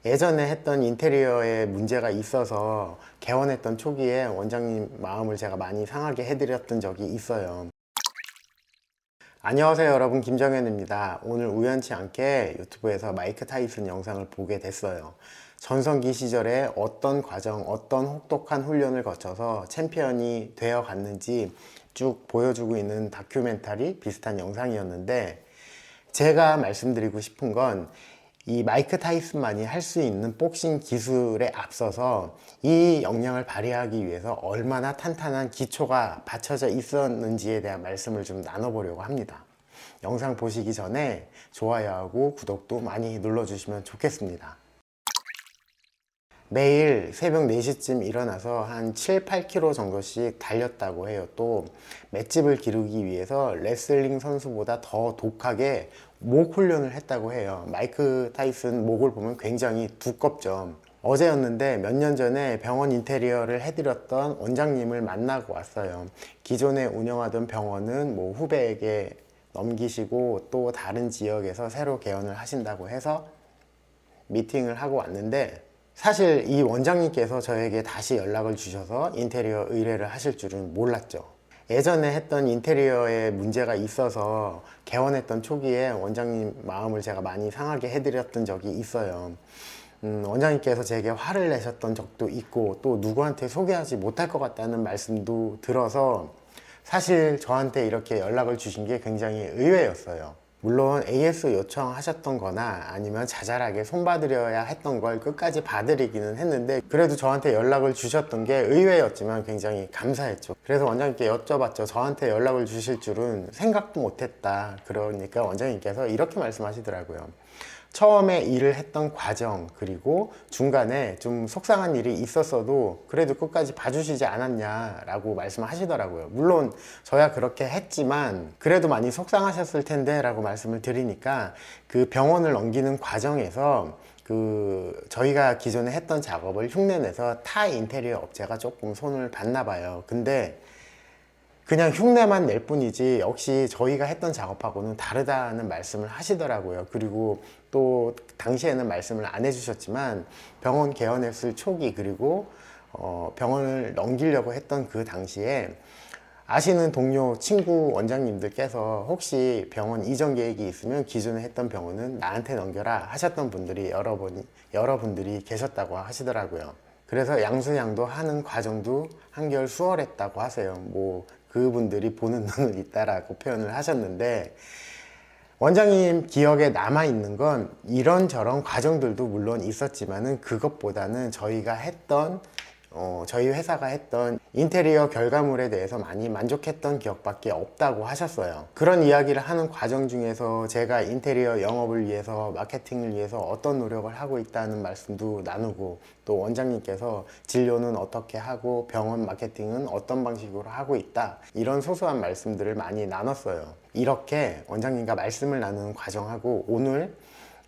예전에 했던 인테리어에 문제가 있어서 개원했던 초기에 원장님 마음을 제가 많이 상하게 해드렸던 적이 있어요. 안녕하세요 여러분, 김정현입니다. 오늘 우연치 않게 유튜브에서 마이크 타이슨 영상을 보게 됐어요. 전성기 시절에 어떤 과정, 어떤 혹독한 훈련을 거쳐서 챔피언이 되어 갔는지 쭉 보여주고 있는 다큐멘터리 비슷한 영상이었는데, 제가 말씀드리고 싶은 건 이 마이크 타이슨만이 할 수 있는 복싱 기술에 앞서서 이 역량을 발휘하기 위해서 얼마나 탄탄한 기초가 받쳐져 있었는지에 대한 말씀을 좀 나눠보려고 합니다. 영상 보시기 전에 좋아요하고 구독도 많이 눌러주시면 좋겠습니다. 매일 새벽 4시쯤 일어나서 한 7, 8km 정도씩 달렸다고 해요. 또 맷집을 기르기 위해서 레슬링 선수보다 더 독하게 목 훈련을 했다고 해요. 마이크 타이슨 목을 보면 굉장히 두껍죠. 어제였는데 몇 년 전에 병원 인테리어를 해드렸던 원장님을 만나고 왔어요. 기존에 운영하던 병원은 뭐 후배에게 넘기시고 또 다른 지역에서 새로 개원을 하신다고 해서 미팅을 하고 왔는데, 사실 이 원장님께서 저에게 다시 연락을 주셔서 인테리어 의뢰를 하실 줄은 몰랐죠. 예전에 했던 인테리어에 문제가 있어서 개원했던 초기에 원장님 마음을 제가 많이 상하게 해드렸던 적이 있어요. 원장님께서 제게 화를 내셨던 적도 있고, 또 누구한테 소개하지 못할 것 같다는 말씀도 들어서 사실 저한테 이렇게 연락을 주신 게 굉장히 의외였어요. 물론 AS 요청하셨던 거나 아니면 자잘하게 손봐드려야 했던 걸 끝까지 봐드리기는 했는데, 그래도 저한테 연락을 주셨던 게 의외였지만 굉장히 감사했죠. 그래서 원장님께 여쭤봤죠. 저한테 연락을 주실 줄은 생각도 못했다. 그러니까 원장님께서 이렇게 말씀하시더라고요. 처음에 일을 했던 과정, 그리고 중간에 좀 속상한 일이 있었어도 그래도 끝까지 봐주시지 않았냐라고 말씀하시더라고요. 물론 저야 그렇게 했지만 그래도 많이 속상하셨을 텐데 라고 말씀을 드리니까, 그 병원을 넘기는 과정에서 저희가 기존에 했던 작업을 흉내내서 타 인테리어 업체가 조금 손을 봤나 봐요. 근데 그냥 흉내만 낼 뿐이지 역시 저희가 했던 작업하고는 다르다는 말씀을 하시더라고요. 그리고 또 당시에는 말씀을 안 해주셨지만 병원 개원했을 초기, 그리고 병원을 넘기려고 했던 그 당시에 아시는 동료 친구 원장님들께서 혹시 병원 이전 계획이 있으면 기존에 했던 병원은 나한테 넘겨라 하셨던 분들이 여러분들이 계셨다고 하시더라고요. 그래서 양수양도 하는 과정도 한결 수월했다고 하세요. 뭐 그분들이 보는 눈은 있다라고 표현을 하셨는데, 원장님 기억에 남아있는 건 이런저런 과정들도 물론 있었지만은 그것보다는 저희 회사가 했던 인테리어 결과물에 대해서 많이 만족했던 기억밖에 없다고 하셨어요. 그런 이야기를 하는 과정 중에서 제가 인테리어 영업을 위해서, 마케팅을 위해서 어떤 노력을 하고 있다는 말씀도 나누고, 또 원장님께서 진료는 어떻게 하고 병원 마케팅은 어떤 방식으로 하고 있다, 이런 소소한 말씀들을 많이 나눴어요. 이렇게 원장님과 말씀을 나누는 과정하고 오늘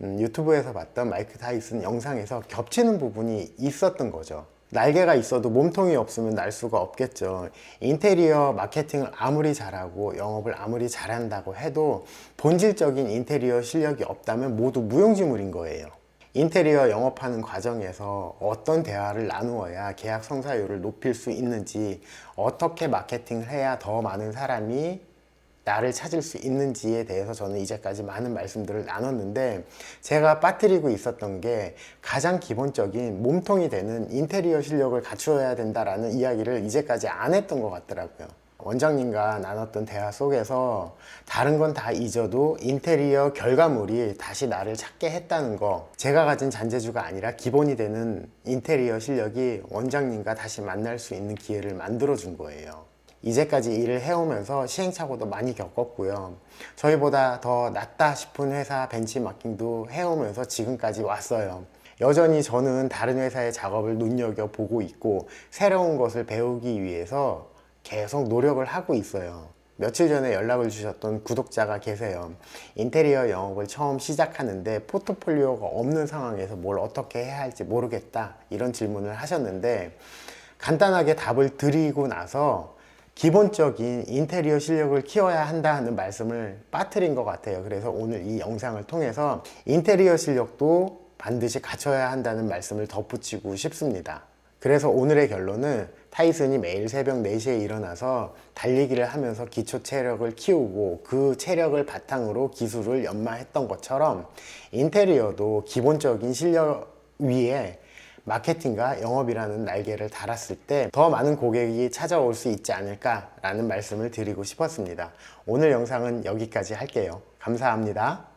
유튜브에서 봤던 마이크 타이슨 영상에서 겹치는 부분이 있었던 거죠. 날개가 있어도 몸통이 없으면 날 수가 없겠죠. 인테리어 마케팅을 아무리 잘하고 영업을 아무리 잘한다고 해도 본질적인 인테리어 실력이 없다면 모두 무용지물인 거예요. 인테리어 영업하는 과정에서 어떤 대화를 나누어야 계약 성사율을 높일 수 있는지, 어떻게 마케팅을 해야 더 많은 사람이 나를 찾을 수 있는지에 대해서 저는 이제까지 많은 말씀들을 나눴는데, 제가 빠뜨리고 있었던 게 가장 기본적인 몸통이 되는 인테리어 실력을 갖추어야 된다라는 이야기를 이제까지 안 했던 것 같더라고요. 원장님과 나눴던 대화 속에서 다른 건 다 잊어도 인테리어 결과물이 다시 나를 찾게 했다는 거, 제가 가진 잔재주가 아니라 기본이 되는 인테리어 실력이 원장님과 다시 만날 수 있는 기회를 만들어 준 거예요. 이제까지 일을 해오면서 시행착오도 많이 겪었고요. 저희보다 더 낫다 싶은 회사 벤치마킹도 해오면서 지금까지 왔어요. 여전히 저는 다른 회사의 작업을 눈여겨보고 있고 새로운 것을 배우기 위해서 계속 노력을 하고 있어요. 며칠 전에 연락을 주셨던 구독자가 계세요. 인테리어 영업을 처음 시작하는데 포트폴리오가 없는 상황에서 뭘 어떻게 해야 할지 모르겠다, 이런 질문을 하셨는데, 간단하게 답을 드리고 나서 기본적인 인테리어 실력을 키워야 한다는 말씀을 빠뜨린 것 같아요. 그래서 오늘 이 영상을 통해서 인테리어 실력도 반드시 갖춰야 한다는 말씀을 덧붙이고 싶습니다. 그래서 오늘의 결론은 타이슨이 매일 새벽 4시에 일어나서 달리기를 하면서 기초 체력을 키우고 그 체력을 바탕으로 기술을 연마했던 것처럼 인테리어도 기본적인 실력 위에 마케팅과 영업이라는 날개를 달았을 때 더 많은 고객이 찾아올 수 있지 않을까라는 말씀을 드리고 싶었습니다. 오늘 영상은 여기까지 할게요. 감사합니다.